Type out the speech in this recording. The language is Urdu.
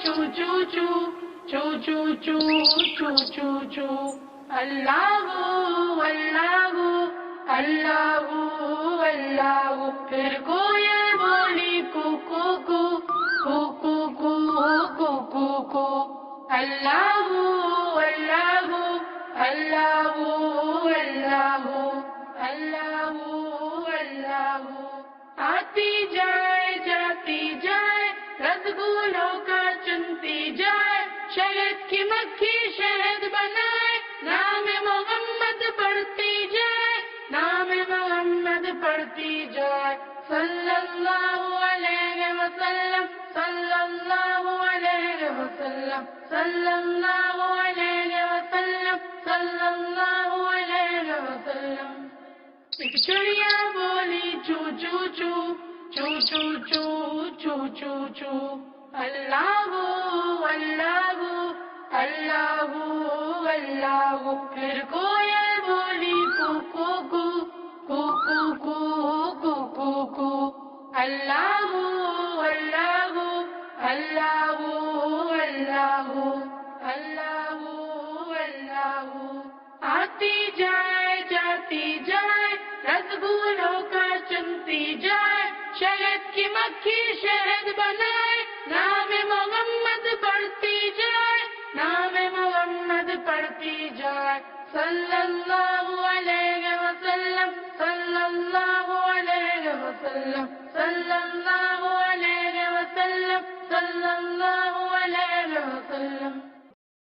چو چو چو چو چو چو چو چو چو اللہ اللہ اللہ اللہ پھر کوئل بولی کو کو اللہ اللہ اللہ اللہ اللہ اللہ آتی جائے جاتی جائے رسگولوں کا چنتی جائے شہد کی مکھی شہد بنائے نام محمد پڑھتی جائے نام محمد پڑھتی جائے صلی اللہ علیہ وسلم صلی اللہ علیہ وسلم صلی اللہ علیہ وسلم صلی اللہ علیہ وسلم ایک چڑیا بولی چو چو چو چو چو چو چو چو چو اللہ اللہ اللہ اللہ پھر کوئل بولی کو اللہ اللہ اللہ اللہ اللہ اللہ آتی جائے جاتی جائے رسگولوں کا چنتی جائے شہد کی مکھی شہد بنائے نام محمد پڑھتی جائے نام محمد پڑھتی جائے صلی اللہ علیہ وسلم صلی اللہ علیہ وسلم صلی اللہ علیہ وسلم صلی اللہ علیہ وسلم